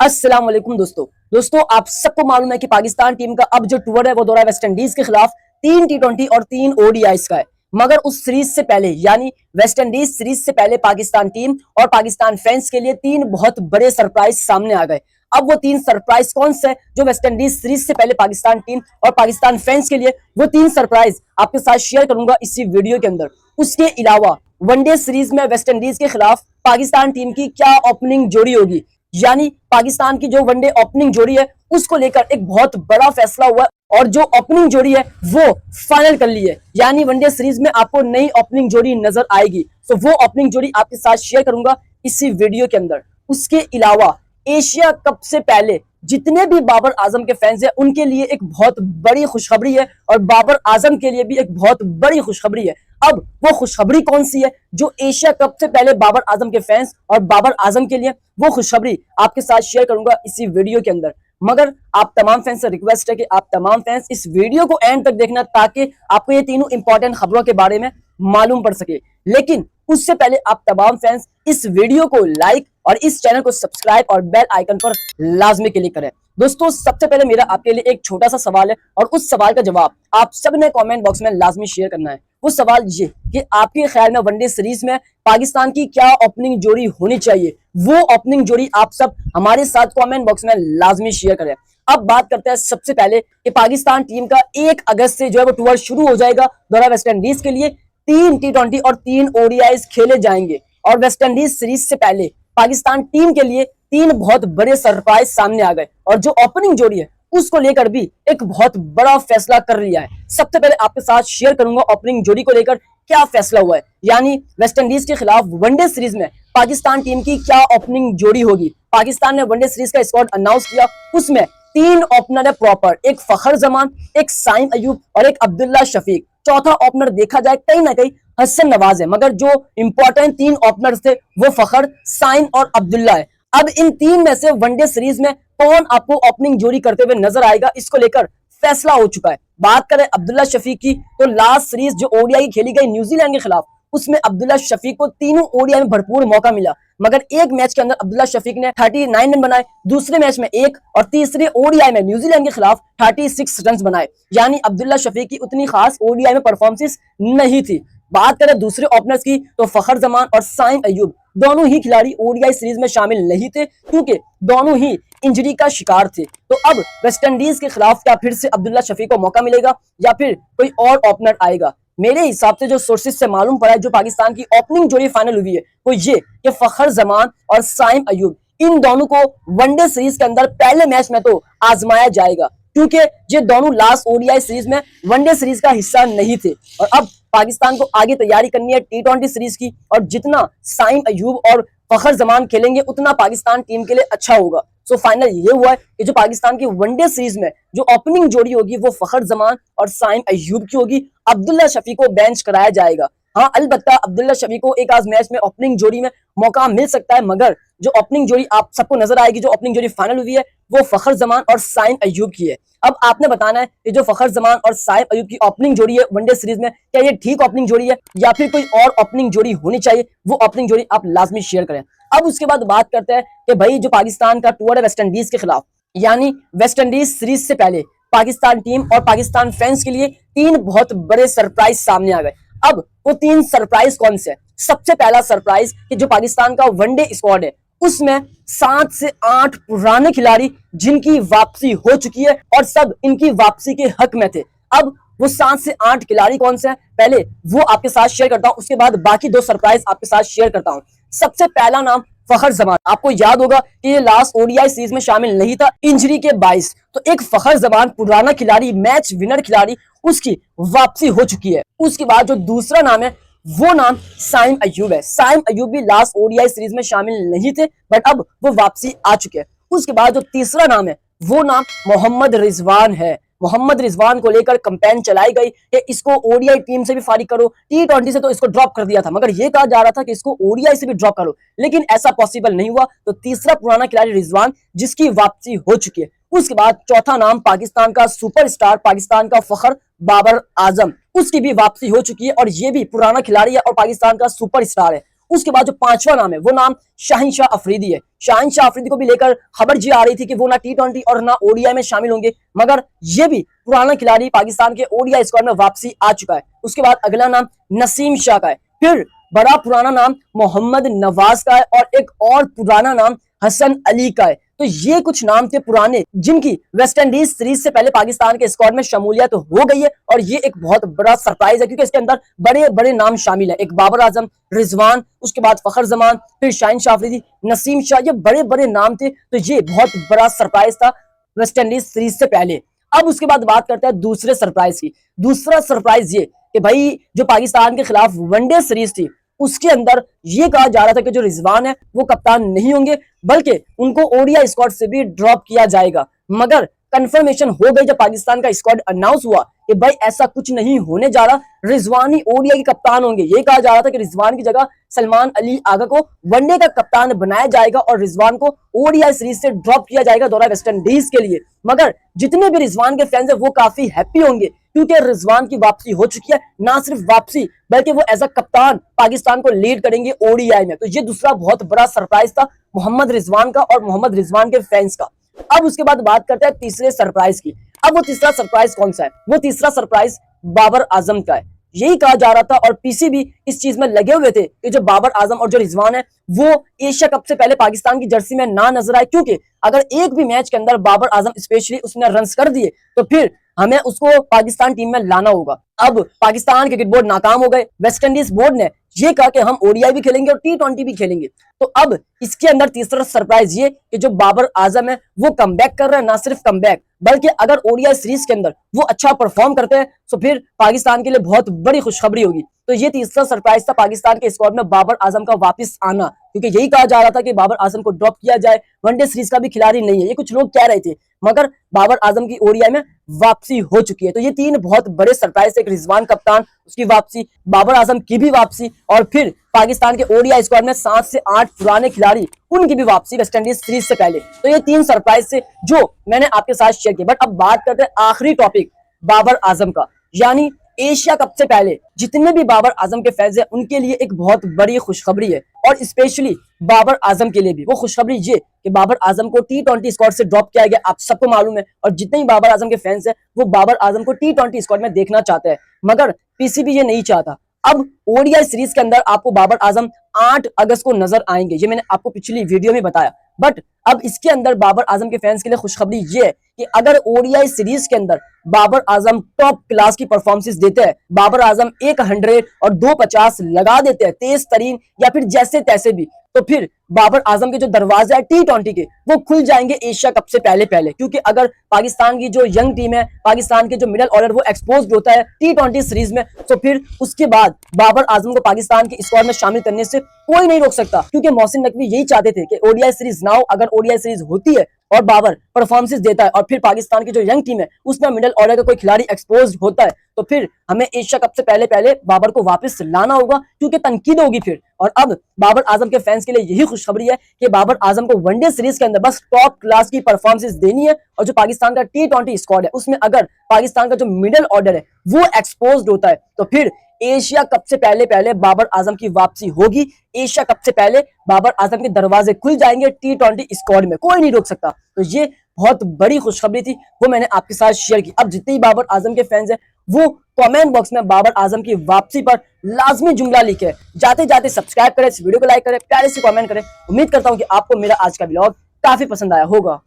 अस्सलाम वालेकुम दोस्तों आप सबको मालूम है कि पाकिस्तान टीम का अब जो टूर है वो दौरा वेस्ट इंडीज के खिलाफ 3 T20 और 3 ODIs का है। मगर उस सीरीज से पहले यानी वेस्ट इंडीज सीरीज से पहले पाकिस्तान टीम और पाकिस्तान फैंस के लिए 3 बहुत बड़े सरप्राइज सामने आ गए। अब वो 3 सरप्राइज कौन से जो वेस्ट इंडीज सीरीज से पहले पाकिस्तान टीम और पाकिस्तान फैंस के लिए वो 3 सरप्राइज आपके साथ शेयर करूंगा इसी वीडियो के अंदर। उसके अलावा वनडे सीरीज में वेस्ट इंडीज के खिलाफ पाकिस्तान टीम की क्या ओपनिंग जोड़ी होगी, यानी पाकिस्तान की जो वनडे ओपनिंग जोड़ी है उसको लेकर एक बहुत बड़ा फैसला हुआ है और जो ओपनिंग जोड़ी है वो फाइनल कर ली है। यानी वनडे सीरीज में आपको नई ओपनिंग जोड़ी नजर आएगी, तो वो ओपनिंग जोड़ी आपके साथ शेयर करूंगा इसी वीडियो के अंदर। उसके अलावा एशिया कप से पहले जितने भी बाबर आजम के फैंस हैं उनके लिए एक बहुत बड़ी खुशखबरी है और बाबर आजम के लिए भी एक बहुत बड़ी खुशखबरी है। अब वो खुशखबरी कौन सी है जो एशिया कप से पहले बाबर आजम के फैंस और बाबर आजम के लिए, वो खुशखबरी आपके साथ शेयर करूंगा इसी वीडियो के अंदर। मगर आप तमाम फैंस से रिक्वेस्ट है कि आप तमाम फैंस इस वीडियो को एंड तक देखना ताकि आपको ये तीनों इंपॉर्टेंट खबरों के बारे में मालूम पड़ सके। लेकिन उससे पहले आप तमाम फैंस इस वीडियो को लाइक और इस चैनल को सब्सक्राइब और बेल आइकन पर लाजमी क्लिक करें। दोस्तों सबसे पहले मेरा आपके लिए एक छोटा सा सवाल है और उस सवाल का जवाब आप सब ने कमेंट बॉक्स में लाजमी शेयर करना है। वो सवाल ये कि आपके ख्याल में वनडे सीरीज में पाकिस्तान की क्या ओपनिंग जोड़ी होनी चाहिए, वो ओपनिंग जोड़ी आप सब हमारे साथ कमेंट बॉक्स में लाजमी शेयर करें। अब बात करते हैं सबसे पहले कि पाकिस्तान टीम का 1 अगस्त से जो है वो टूर शुरू हो जाएगा दौरा वेस्ट इंडीज के लिए। 3 T20 और 3 ODIs खेले जाएंगे और वेस्ट इंडीज सीरीज से पहले पाकिस्तान टीम के लिए 3 बहुत बड़े सरप्राइज सामने आ गए और जो ओपनिंग जोड़ी है उसको लेकर भी एक बहुत बड़ा फैसला कर लिया है। सबसे पहले आपके साथ शेयर करूंगा ओपनिंग जोड़ी को लेकर क्या फैसला हुआ है, यानी वेस्ट इंडीज के खिलाफ वनडे सीरीज में पाकिस्तान टीम की क्या ओपनिंग जोड़ी होगी। पाकिस्तान ने वनडे सीरीज का स्क्वाड अनाउंस किया, उसमें 3 ओपनर है प्रॉपर, एक फखर जमान, एक साइम अयूब और एक अब्दुल्ला शफीक। चौथा ओपनर देखा जाए कहीं ना कहीं हसन नवाज है, मगर जो इंपॉर्टेंट 3 ओपनर्स थे वो फखर, साइम और अब्दुल्ला है। अब इन 3 में से वनडे सीरीज में कौन आपको ओपनिंग जोड़ी करते हुए नजर आएगा, इसको लेकर फैसला हो चुका है। बात करें अब्दुल्ला शफीक की तो लास्ट सीरीज जो ओडीआई खेली गई न्यूजीलैंड के खिलाफ उसमें अब्दुल्ला शफीक को तीनों ओडीआई में भरपूर मौका मिला, मगर एक मैच के अंदर अब्दुल्ला शफीक ने 39 रन बनाए, दूसरे मैच में 1 और तीसरे ओडीआई में न्यूजीलैंड के खिलाफ 36 रन बनाए। यानी अब्दुल्ला शफीक की उतनी खास ओडीआई में परफॉर्मेंस नहीं थी। बात करें दूसरे ओपनर्स की तो फखर जमान और साइम अयूब दोनों ही खिलाड़ी ओडीआई सीरीज में शामिल नहीं थे क्योंकि दोनों ही इंजरी का शिकार थे। तो अब वेस्ट इंडीज के खिलाफ क्या फिर से अब्दुल्ला शफीक को मौका मिलेगा या फिर कोई और ओपनर आएगा। मेरे हिसाब से जो सोर्सेज से मालूम पड़ा है जो पाकिस्तान की ओपनिंग जोड़ी फाइनल हुई है वो ये कि फखर जमान और साइम अयूब इन दोनों को वनडे सीरीज के अंदर पहले मैच में तो आजमाया जाएगा क्योंकि ये दोनों लास्ट ओडीआई सीरीज में वनडे सीरीज का हिस्सा नहीं थे और अब पाकिस्तान को आगे तैयारी करनी है T20 सीरीज की और जितना साइम अयूब और फखर जमान खेलेंगे उतना पाकिस्तान टीम के लिए अच्छा होगा। सो फाइनल ये हुआ है कि जो पाकिस्तान की वनडे सीरीज में जो ओपनिंग जोड़ी होगी वो फखर जमान और साइम अयूब की होगी। अब्दुल्ला शफीक को बेंच कराया जाएगा। हाँ अलबत्ता अब्दुल्ला शफीक को एक आध मैच में ओपनिंग जोड़ी में मौका मिल सकता है, मगर जो ओपनिंग जोड़ी आप सबको नजर आएगी, जो ओपनिंग जोड़ी फाइनल हुई है वो फखर जमान और साइम अयूब की है। अब आपने बताना है कि जो फखर जमान और साइम अयूब की ओपनिंग जोड़ी है वनडे सीरीज में क्या ये ठीक ओपनिंग जोड़ी है या फिर कोई और ओपनिंग जोड़ी होनी चाहिए, वो ओपनिंग जोड़ी आप लाजमी शेयर करें। अब उसके बाद बात करते हैं कि भाई जो पाकिस्तान का टूर है वेस्ट इंडीज के खिलाफ, यानी वेस्ट इंडीज सीरीज से पहले पाकिस्तान टीम और पाकिस्तान फैंस के लिए 3 बहुत बड़े सरप्राइज सामने आ गए। अब वो 3 सरप्राइज कौन से? सबसे पहला सरप्राइज कि जो पाकिस्तान का वनडे स्क्वाड है उसमें 7 से 8 पुराने खिलाड़ी जिनकी वापसी हो चुकी है और सब इनकी वापसी के हक में थे। अब वो 7 से 8 खिलाड़ी कौन से हैं पहले वो आपके साथ शेयर करता हूं, उसके बाद बाकी 2 सरप्राइज आपके साथ शेयर करता हूं। सबसे पहला नाम फखर जमान। आपको याद होगा कि ये लास्ट ओडीआई सीरीज में शामिल नहीं था इंजरी के 22, तो एक फखर जमान पुराना खिलाड़ी, मैच विनर खिलाड़ी, उसकी वापसी हो चुकी है। उसके बाद जो दूसरा नाम है वो नाम साइम अयूब है। साइम अयूब भी लास्ट ओडीआई सीरीज में शामिल नहीं थे बट अब वो वापसी आ चुके हैं। उसके बाद जो तीसरा नाम है वो नाम मोहम्मद रिजवान है। मोहम्मद रिजवान को लेकर कंपेन चलाई गई कि इसको ओडीआई टीम से भी फारिग करो, T20 से तो इसको ड्रॉप कर दिया था, मगर ये कहा जा रहा था कि इसको ओडीआई से भी ड्रॉप करो, लेकिन ऐसा पॉसिबल नहीं हुआ। तो तीसरा पुराना खिलाड़ी रिजवान जिसकी वापसी हो चुकी है। उसके बाद चौथा नाम पाकिस्तान का सुपरस्टार, पाकिस्तान का फखर बाबर आजम, उसकी भी वापसी हो चुकी है और ये भी पुराना खिलाड़ी है और पाकिस्तान का सुपरस्टार है। उसके बाद जो पांचवा नाम है वो नाम शाहिन शाह अफरीदी है। शाहिन शाह अफरीदी को भी लेकर खबर जी आ रही थी कि वो ना T20 और ना ओडीआई में शामिल होंगे, मगर ये भी पुराना खिलाड़ी पाकिस्तान के ओडीआई स्क्वाड में वापसी आ चुका है। उसके बाद अगला नाम नसीम शाह का है, फिर बड़ा पुराना नाम मोहम्मद नवाज का है और एक और पुराना नाम हसन अली का है। तो ये कुछ नाम थे पुराने जिनकी वेस्ट इंडीज सीरीज से पहले पाकिस्तान के स्क्वाड में शमूलियत तो हो गई है, और ये एक बहुत बड़ा सरप्राइज है क्योंकि इसके अंदर बड़े बड़े नाम शामिल है। एक बाबर आजम, रिजवान, उसके बाद फखर जमान, फिर शाहिन शाह अफरीदी, नसीम शाह, ये बड़े बड़े नाम थे। तो ये बहुत बड़ा सरप्राइज था वेस्ट इंडीज सीरीज से पहले। अब उसके बाद बात करते हैं दूसरे सरप्राइज की। दूसरा सरप्राइज ये कि भाई जो पाकिस्तान के खिलाफ वनडे सीरीज थी उसके अंदर ये कहा जा रहा था कि जो रिजवान है वो कप्तान नहीं होंगे, बल्कि उनको ओडीआई स्क्वाड से भी ड्रॉप किया जाएगा। मगर कंफर्मेशन हो गई जब पाकिस्तान का स्क्वाड अनाउंस हुआ कि भाई ऐसा कुछ नहीं होने जा रहा, रिजवान ही ओडीआई के कप्तान होंगे। ये कहा जा रहा था कि रिजवान की जगह सलमान अली आगा को वनडे का कप्तान बनाया जाएगा और रिजवान को ओडीआई सीरीज से ड्रॉप किया जाएगा दौरा वेस्ट इंडीज के लिए। मगर जितने भी रिजवान के फैंस है वो काफी हैप्पी होंगे क्योंकि रिजवान की वापसी हो चुकी है। ना सिर्फ वापसी बल्कि वो एज अ कप्तान पाकिस्तान को लीड करेंगे ओडीआई में। तो ये दूसरा बहुत बड़ा सरप्राइज था मोहम्मद रिजवान का और मोहम्मद रिजवान के फैंस का। अब उसके बाद बात करते हैं तीसरे सरप्राइज की। अब वो तीसरा सरप्राइज कौन सा है? वो तीसरा सरप्राइज बाबर आजम का है। यही कहा जा रहा था और पीसी भी इस चीज में लगे हुए थे कि जो बाबर आजम और जो रिजवान है वो एशिया कप से पहले पाकिस्तान की जर्सी में ना नजर आए, क्योंकि अगर एक भी मैच के अंदर बाबर आजम स्पेशली उसने रन्स कर दिए तो फिर हमें उसको पाकिस्तान टीम में लाना होगा। अब पाकिस्तान क्रिकेट बोर्ड नाकाम हो गए। वेस्ट इंडीज बोर्ड ने ये कहा कि हम ओडीआई भी खेलेंगे और T20 भी खेलेंगे। तो अब इसके अंदर तीसरा सरप्राइज ये कि जो बाबर आजम है वो कमबैक कर रहे हैं। ना सिर्फ कमबैक बल्कि अगर ओडीआई सीरीज के अंदर वो अच्छा परफॉर्म करते हैं तो फिर पाकिस्तान के लिए बहुत बड़ी खुशखबरी होगी। तो ये तीसरा सरप्राइज था पाकिस्तान के स्क्वाड में बाबर आजम का वापस आना, क्योंकि यही कहा जा रहा था कि बाबर आजम को ड्रॉप किया जाए, वनडे सीरीज का भी खिलाड़ी नहीं है, ये कुछ लोग कह रहे थे, मगर बाबर आजम की ओडीआई में वापसी हो चुकी है। तो ये तीन बहुत बड़े सरप्राइज थे, रिजवान कप्तान उसकी वापसी, बाबर आजम की भी वापसी और फिर पाकिस्तान के ओडीआई स्क्वाड में 7 से 8 पुराने खिलाड़ी उनकी भी वापसी वेस्ट इंडीज सीरीज से पहले। तो ये तीन सरप्राइज थे जो मैंने आपके साथ शेयर किए। बट अब बात करते हैं आखिरी टॉपिक बाबर आजम का, यानी एशिया कप से पहले जितने भी बाबर आजम के फैंस हैं उनके लिए एक बहुत बड़ी खुशखबरी है, और स्पेशली बाबर आजम के लिए भी। वो खुशखबरी ये कि बाबर आजम को T20 स्क्वाड से ड्रॉप किया गया, आप सबको मालूम है, और जितने ही बाबर आजम के फैंस हैं वो बाबर आजम को T20 स्क्वाड में देखना चाहते हैं, मगर पीसीबी ये नहीं चाहता। अब ओडीआई सीरीज के अंदर आपको बाबर आजम 8 अगस्त को नजर आएंगे, ये मैंने आपको पिछली वीडियो में बताया। बट अब इसके अंदर बाबर आजम के फैंस के लिए खुशखबरी ये है कि अगर ओडीआई सीरीज के अंदर बाबर आजम टॉप क्लास की परफॉर्मेंस देते हैं, बाबर आजम 100 और 250 लगा देते हैं तेज तरीन या फिर जैसे तैसे भी, तो फिर बाबर आजम के जो दरवाजे है T20 के वो खुल जाएंगे एशिया कप से पहले पहले। क्योंकि अगर पाकिस्तान की जो यंग टीम है, पाकिस्तान के जो मिडिल ऑर्डर वो एक्सपोज होता है T20 सीरीज में, तो फिर उसके बाद बाबर आजम को पाकिस्तान के स्क्वाड में शामिल करने से कोई नहीं रोक सकता। क्योंकि मोहसिन नकवी यही चाहते थे कि ओडीआई सीरीज ना हो, अगर ओडीआई सीरीज होती है और बाबर परफॉर्मेंस देता है और फिर पाकिस्तान की जो यंग टीम है उसमें मिडिल ऑर्डर का कोई खिलाड़ी एक्सपोज होता है, तो फिर हमें एशिया कप से पहले पहले बाबर को वापस लाना होगा, क्योंकि तनकीद होगी फिर। और अब बाबर आजम के फैंस के लिए यही खुशखबरी है कि बाबर आजम को वनडे सीरीज के अंदर बस टॉप क्लास की परफॉर्मेंस देनी है, और जो पाकिस्तान का T20 स्क्वाड है उसमें अगर पाकिस्तान का जो मिडिल ऑर्डर है वो एक्सपोज होता है तो फिर एशिया कप से पहले पहले बाबर आजम की वापसी होगी। एशिया कप से पहले बाबर आजम के दरवाजे खुल जाएंगे T20 स्क्वाड में, कोई नहीं रोक सकता। तो ये बहुत बड़ी खुशखबरी थी, वो मैंने आपके साथ शेयर की। अब जितने ही बाबर आजम के फैंस हैं वो कमेंट बॉक्स में बाबर आजम की वापसी पर लाजमी जुमला लिखे, जाते जाते सब्सक्राइब करें, इस वीडियो को लाइक करें, प्यारे से कमेंट करें। उम्मीद करता हूं कि आपको मेरा आज का व्लॉग काफी पसंद आया होगा।